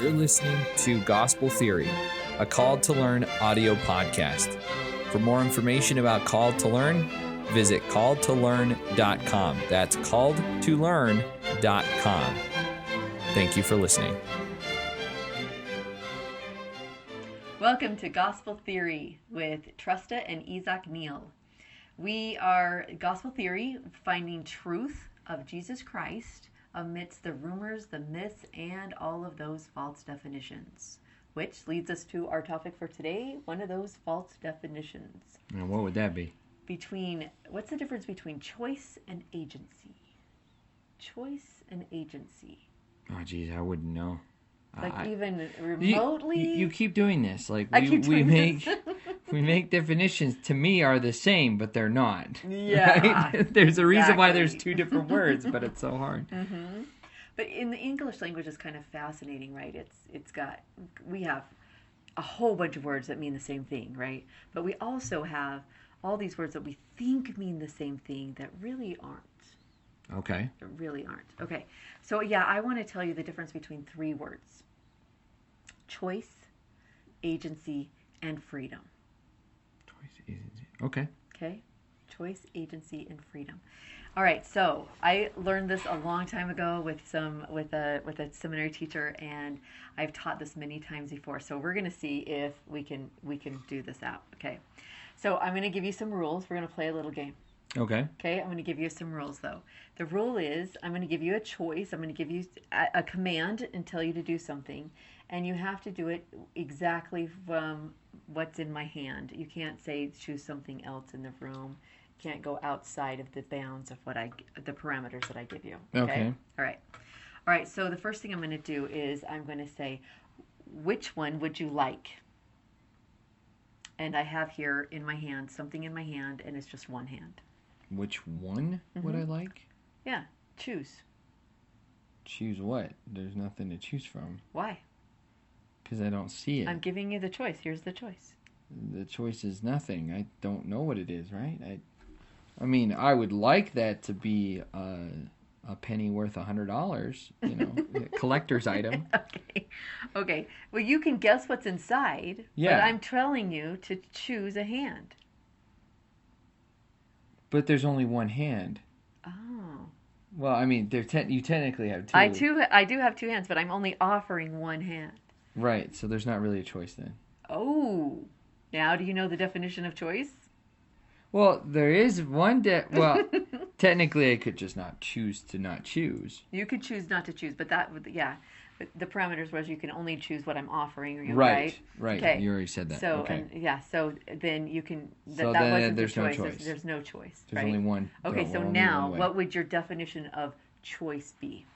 You're listening to Gospel Theory, a Called to Learn audio podcast. For more information about Called to Learn, visit calledtolearn.com. That's calledtolearn.com. Thank you for listening. Welcome to Gospel Theory with Trusta and Isaac Neal. We are Gospel Theory, finding truth of Jesus Christ amidst the rumors, the myths, and all of those false definitions. Which leads us to our topic for today, one of those false definitions. And what would that be? What's the difference between choice and agency? Choice and agency. Oh, geez, I wouldn't know. Even remotely? You keep doing this. Like we make definitions to me are the same, but they're not. Yeah. Right? There's a reason why there's two different words, but it's so hard. Mm-hmm. But in the English language is kind of fascinating, right? We have a whole bunch of words that mean the same thing, right? But we also have all these words that we think mean the same thing that really aren't. Okay. That really aren't. Okay. So yeah, I want to tell you the difference between three words: choice, agency, and freedom. Choice, agency. Okay. Okay. Choice, agency, and freedom. All right. So I learned this a long time ago with a seminary teacher, and I've taught this many times before. So we're going to see if we can do this out. Okay. So I'm going to give you some rules. We're going to play a little game. Okay. Okay, I'm going to give you some rules, though. The rule is I'm going to give you a choice. I'm going to give you a command and tell you to do something. And you have to do it exactly from what's in my hand. You can't say choose something else in the room. You can't go outside of the bounds of the parameters that I give you. Okay. All right, so the first thing I'm going to do is I'm going to say, which one would you like? And I have here in my hand, something in my hand, and it's just one hand. Which one would I like? Yeah, choose. Choose what? There's nothing to choose from. Why? Because I don't see it. I'm giving you the choice. Here's the choice. The choice is nothing. I don't know what it is, right? I mean, I would like that to be a penny worth $100, a collector's item. Okay. Well, you can guess what's inside, but I'm telling you to choose a hand. But there's only one hand. Oh. Well, I mean, you technically have two. I do have two hands, but I'm only offering one hand. Right, so there's not really a choice then. Oh. Now, do you know the definition of choice? Well, there is one technically I could just not choose to not choose. You could choose not to choose, but But the parameters was you can only choose what I'm offering you, right? Right. Okay. You already said that. So, okay. So then you can... So that then wasn't there's the choice. no choice. There's no choice, There's right? only one. Okay, so now, what would your definition of choice be?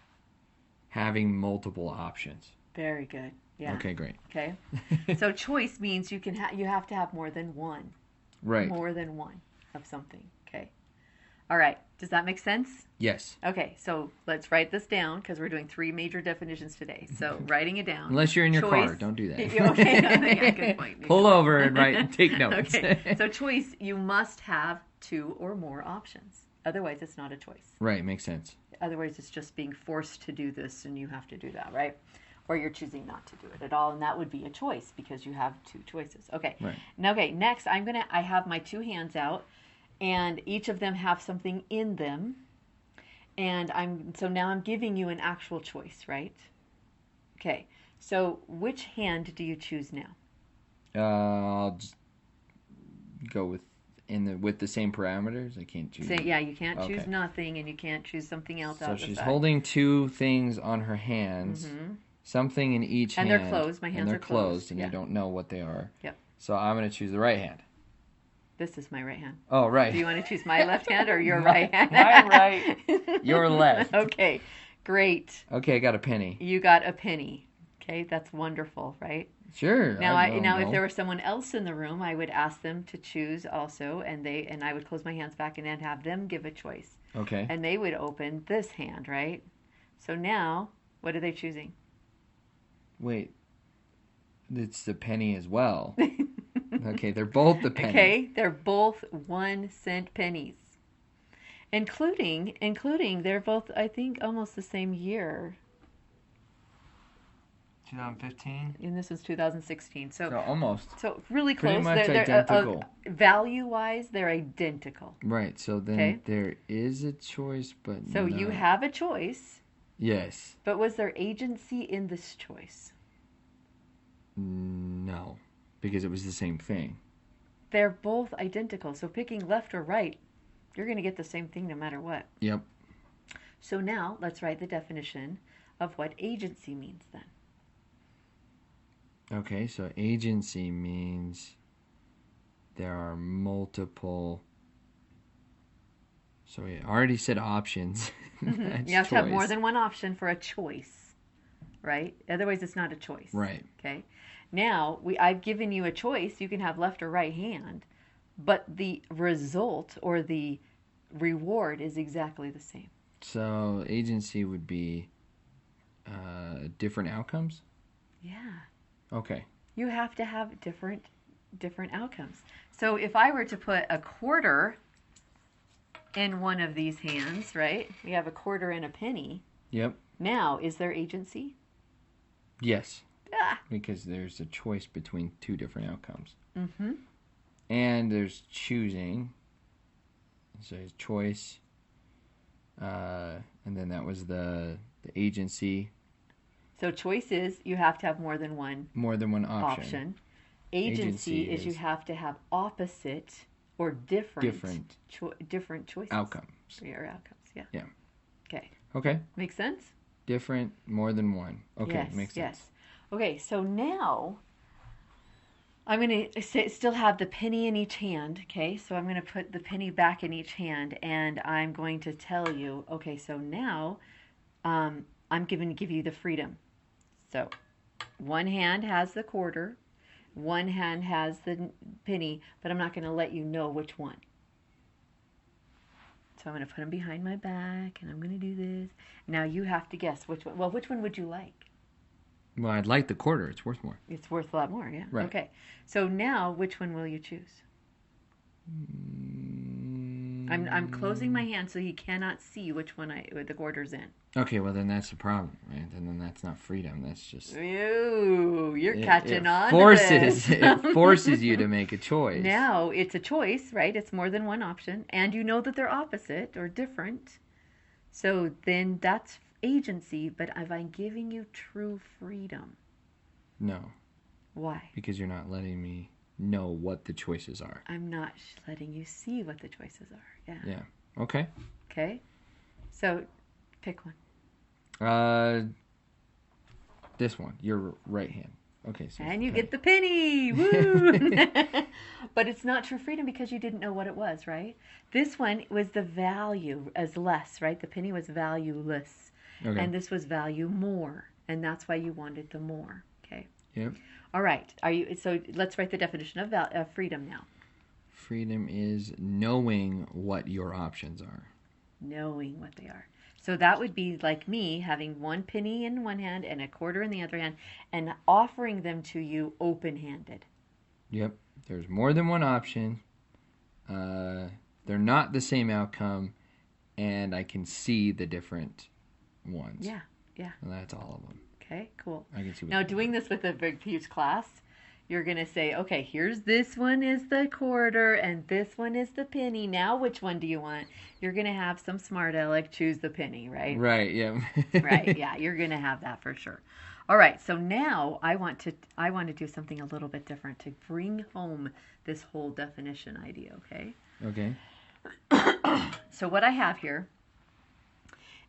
Having multiple options. Very good. Yeah. Okay, great. Okay. So choice means you have to have more than one. Right. More than one of something. Okay. All right. Does that make sense? Yes. Okay, so let's write this down because we're doing three major definitions today. So writing it down. Unless you're in your car, don't do that. Okay, yeah, good point. Pull over and take notes. Okay, so choice, you must have two or more options. Otherwise, it's not a choice. Right, makes sense. Otherwise, it's just being forced to do this and you have to do that, right? Or you're choosing not to do it at all, and that would be a choice because you have two choices. Okay. Right. Now, next, I have my two hands out, and each of them have something in them. And now I'm giving you an actual choice, right? Okay. So which hand do you choose now? I'll just go with the same parameters. I can't choose. You can't choose nothing, and you can't choose something else out of the side. So she's holding two things on her hands. Mm-hmm. Something in each hand. And they're closed. My hands are closed. And you don't know what they are. Yep. So I'm going to choose the right hand. This is my right hand. Oh, right. Do you want to choose my left hand or your right hand? My right. Your left. Okay, great. Okay, I got a penny. You got a penny. Okay, that's wonderful, right? Sure. Now, if there was someone else in the room, I would ask them to choose also, and I would close my hands back and then have them give a choice. Okay. And they would open this hand, right? So now, what are they choosing? Wait, it's the penny as well. Okay, they're both the penny. Okay, they're both 1 cent pennies. Including they're both, I think, almost the same year. 2015. And this was 2016. So almost. So really Pretty close. much They're identical. Value-wise, they're identical. Right. So then Okay. there is a choice, but So you have a choice, Yes. but was there agency in this choice? No, because it was the same thing. They're both identical. So picking left or right, you're going to get the same thing no matter what. Yep. So now let's write the definition of what agency means then. Okay, so agency means there are multiple. So we already said options. That's You have to have more choice. than one option for a choice, right? Otherwise, it's not a choice. Right. Okay. Now, I've given you a choice. You can have left or right hand, but the result or the reward is exactly the same. So agency would be different outcomes? Yeah. Okay. You have to have different outcomes. So if I were to put a quarter in one of these hands, right? We have a quarter and a penny. Yep. Now, is there agency? Yes. Ah. Because there's a choice between two different outcomes. Mm-hmm. And there's choosing. So it's choice. And then that was the agency. So choice is you have to have more than one option. Agency is you is have to have opposite or different choices. Outcomes. Or outcomes, yeah. Yeah. Okay. Okay. Makes sense? Different, more than one. Okay, Yes, makes sense. yes. Okay, so now I'm going to still have the penny in each hand, okay? So I'm going to put the penny back in each hand, and I'm going to tell you, okay, so now I'm going to give you the freedom. So one hand has the quarter, one hand has the penny, but I'm not going to let you know which one. So I'm going to put them behind my back, and I'm going to do this. Now you have to guess which one. Well, which one would you like? Well, I'd like the quarter. It's worth more. It's worth a lot more, yeah. Right. Okay. So now, which one will you choose? I'm closing my hand so you cannot see which one the quarter's in. Okay, well then that's the problem, right? And then that's not freedom. That's just Ooh, you're catching on. Forces to this. it forces you to make a choice. Now it's a choice, right? It's more than one option, and you know that they're opposite or different. So then that's agency. But if I'm giving you true freedom, No, why? because you're not letting me know what the choices are. I'm not letting you see what the choices are. Yeah. Yeah. Okay. Okay. So pick one. This one, your right hand. Okay. So And you get the penny. Woo! But it's not true freedom because you didn't know what it was, right? This one was the value as less, right? The penny was valueless. Okay. And this was value more. And that's why you wanted the more. Okay. Yep. All right. So let's write the definition of freedom now. Freedom is knowing what your options are. Knowing what they are. So that would be like me having one penny in one hand and a quarter in the other hand and offering them to you open-handed. Yep. There's more than one option. They're not the same outcome, and I can see the different ones. Yeah, yeah. And that's all of them. Okay, cool. I can see. Now, doing this with a big, huge class, you're going to say, okay, here's this one is the quarter, and this one is the penny. Now, which one do you want? You're going to have some smart aleck choose the penny, right? Right. Yeah. Right. Yeah, you're going to have that for sure. All right. So now I want to do something a little bit different to bring home this whole definition idea. Okay. Okay. So what I have here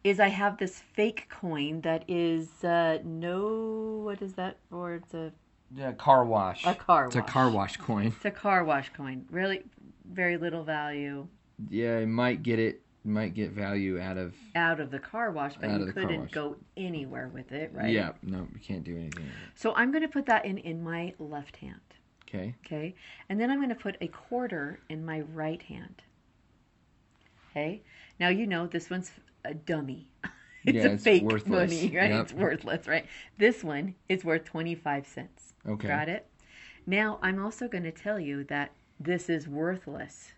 is I have this fake coin that is what is that for? It's Yeah. Car wash. a car It's wash. a car wash coin. It's a car wash coin. Really, very little value Yeah. It might get value out of. out of the car wash, but Out you of the car couldn't wash. go anywhere with it, right? Yeah. No, we can't do anything with it. So I'm going to put that in my left hand. Okay. Okay. And then I'm going to put a quarter in my right hand. Okay. Now you know this one's a dummy. It's Yeah, a it's fake worthless. money, right? Yep. It's worthless, right? This one is worth 25 cents. Okay. Got it? Now I'm also going to tell you that this is worthless.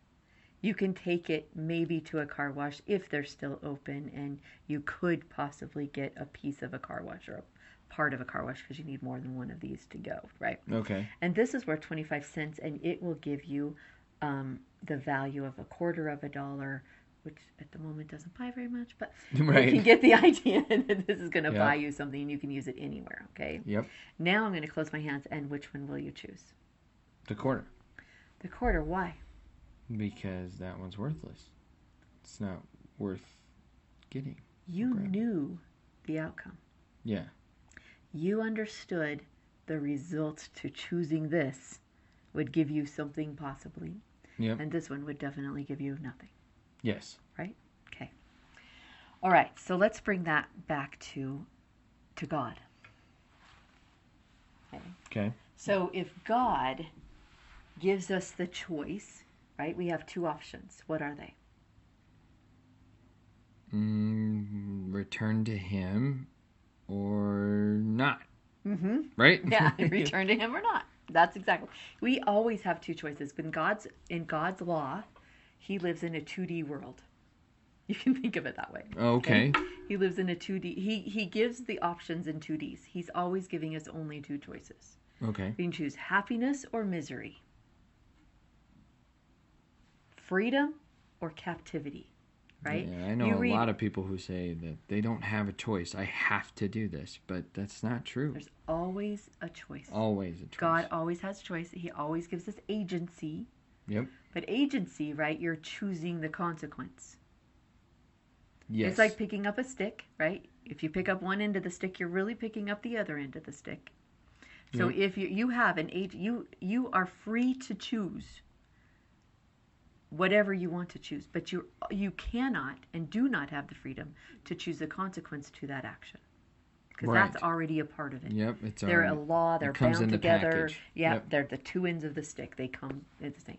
You can take it maybe to a car wash if they're still open, and you could possibly get a piece of a car wash or a part of a car wash because you need more than one of these to go, right? Okay. And this is worth 25 cents, and it will give you the value of a quarter of a dollar, which at the moment doesn't buy very much, but Right. you can get the idea that this is going to Yep. buy you something and you can use it anywhere, okay? Yep. Now I'm going to close my hands, and which one will you choose? The quarter. The quarter. Why? Because that one's worthless. It's not worth getting. You Correct. knew the outcome. Yeah. You understood the result to choosing this would give you something possibly, Yep. and this one would definitely give you nothing. Yes. Right? Okay. All right. So let's bring that back to God. Okay. Okay. So if God gives us the choice, right? We have two options. What are they? Return to Him or not. Mm-hmm. Right? Yeah. Return to Him or not. That's exactly. We always have two choices. But in God's law, He lives in a 2D world. You can think of it that way. Okay. He lives in a 2D. He gives the options in 2Ds. He's always giving us only two choices. Okay. We can choose happiness or misery. Freedom or captivity. Right? Yeah, I know a lot of people who say that they don't have a choice. I have to do this, but that's not true. There's always a choice. Always a choice. God always has choice. He always gives us agency. Yep. But agency, right? You're choosing the consequence. Yes. It's like picking up a stick, right? If you pick up one end of the stick, you're really picking up the other end of the stick. So Yep. if you have an age, you are free to choose whatever you want to choose, but you cannot and do not have the freedom to choose the consequence to that action, because Right. that's already a part of it. Yep. It's They're a already- law. They're it comes bound in the together. package. Yeah, Yep. they're the two ends of the stick. They come in the thing,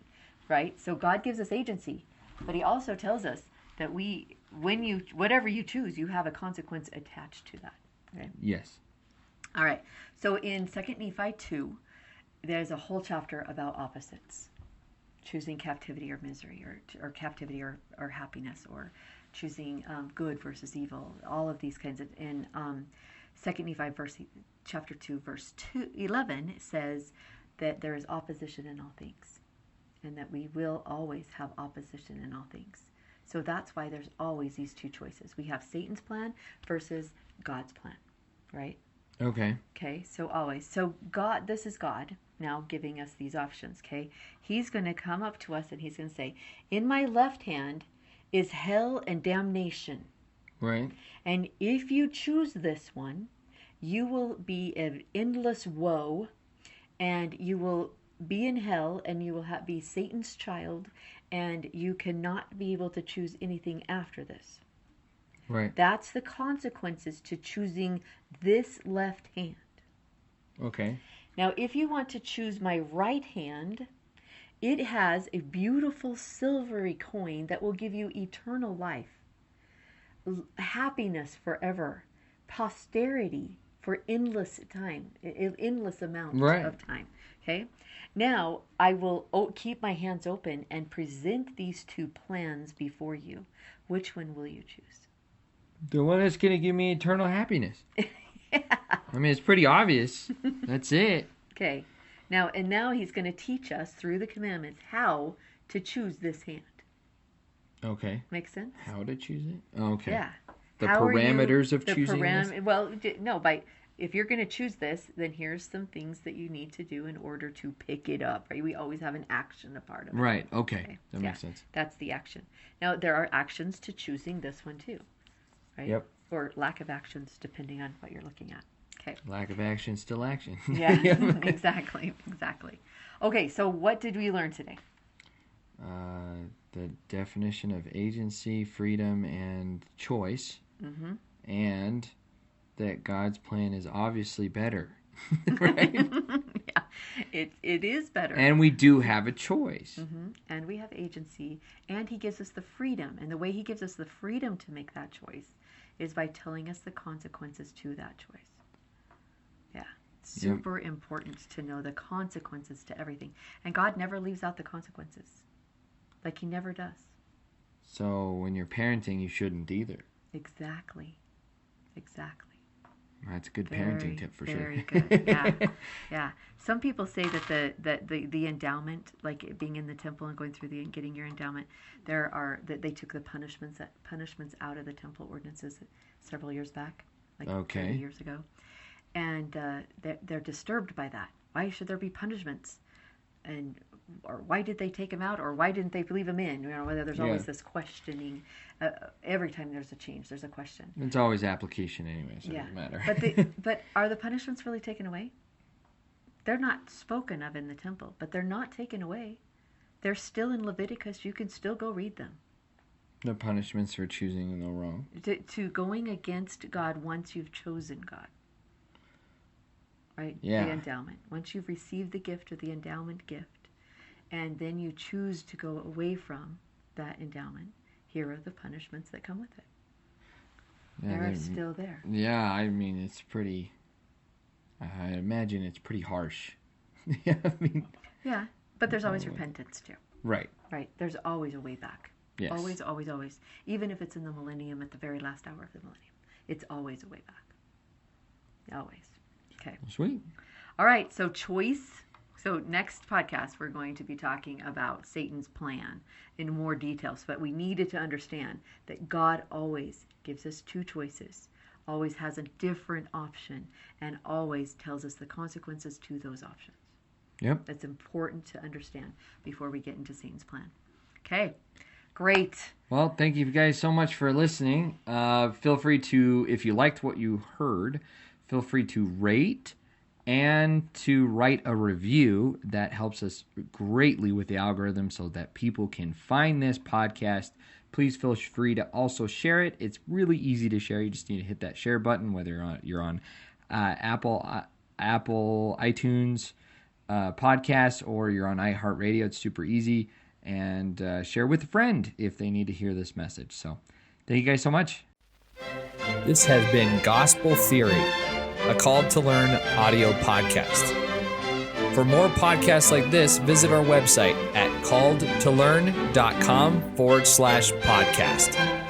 right? So God gives us agency, but He also tells us that whatever you choose, you have a consequence attached to that. Okay? Yes. All right. So in 2 Nephi 2, there's a whole chapter about opposites. Choosing captivity or misery, or captivity or happiness, or choosing good versus evil. All of these kinds of. In 2 Nephi chapter 2, verse 11, it says that there is opposition in all things, and that we will always have opposition in all things. So that's why there's always these two choices. We have Satan's plan versus God's plan, right? Okay. Okay, so always. So God, this is God now giving us these options, okay? He's going to come up to us and He's going to say, in my left hand is hell and damnation. Right. And if you choose this one, you will be in endless woe, and you will be in hell, and you will be Satan's child, and you cannot be able to choose anything after this. Right. That's the consequences to choosing this left hand. Okay. Now, if you want to choose my right hand, it has a beautiful silvery coin that will give you eternal life, happiness forever, posterity for endless time, endless amount Right. of time. Okay? Now, I will keep my hands open and present these two plans before you. Which one will you choose? The one that's going to give me eternal happiness. Yeah. I mean, it's pretty obvious. That's it. Okay. Now He's going to teach us through the commandments how to choose this hand. Okay. Make sense? How to choose it? Okay. Yeah. The How are you- parameters of choosing this? Well, no, if you're going to choose this, then here's some things that you need to do in order to pick it up, right? We always have an action a part of it. Right. Okay. That Yeah. makes sense. That's the action. Now, there are actions to choosing this one too, right? Yep. Or lack of actions, depending on what you're looking at. Okay. Lack of action, still action. Yeah, exactly. Okay, so what did we learn today? The definition of agency, freedom, and choice, Mm-hmm. and that God's plan is obviously better, right? Yeah, it is better. And we do have a choice. Mm-hmm. And we have agency, and He gives us the freedom. And the way He gives us the freedom to make that choice is by telling us the consequences to that choice. Yeah, super important to know the consequences to everything. And God never leaves out the consequences. Like He never does. So when you're parenting, you shouldn't either. Exactly. That's a good parenting tip for sure. Very good. Yeah, yeah. Some people say that the endowment, like it being in the temple and going through and getting your endowment, that they took the punishments out of the temple ordinances several years back, like 30 years ago, and they're disturbed by that. Why should there be punishments? Or why did they take him out, or why didn't they leave him in? Whether there's always this questioning. Every time there's a change, there's a question. It's always application anyway, so it doesn't matter. But are the punishments really taken away? They're not spoken of in the temple, but they're not taken away. They're still in Leviticus. You can still go read them. The punishments for choosing the wrong. To going against God once you've chosen God. Right? Yeah. The endowment. Once you've received the gift of the endowment gift, and then you choose to go away from that endowment, here are the punishments that come with it. Yeah, they're still there. Yeah, I mean, it's pretty... I imagine it's pretty harsh. Yeah, I mean... Yeah, but there's always repentance, too. Right. Right. There's always a way back. Yes. Always, always, always. Even if it's in the millennium, at the very last hour of the millennium. It's always a way back. Always. Okay. Sweet. All right, so choice. So next podcast, we're going to be talking about Satan's plan in more details. But we needed to understand that God always gives us two choices, always has a different option, and always tells us the consequences to those options. Yep. That's important to understand before we get into Satan's plan. Okay, great. Well, thank you guys so much for listening. Feel free to, if you liked what you heard, feel free to rate and to write a review. That helps us greatly with the algorithm so that people can find this podcast. Please feel free to also share it. It's really easy to share. You just need to hit that share button, whether you're on Apple iTunes podcasts, or you're on iHeartRadio. It's super easy. And share with a friend if they need to hear this message. So thank you guys so much. This has been Gospel Theory, a Called to Learn audio podcast. For more podcasts like this, visit our website at calledtolearn.com/podcast.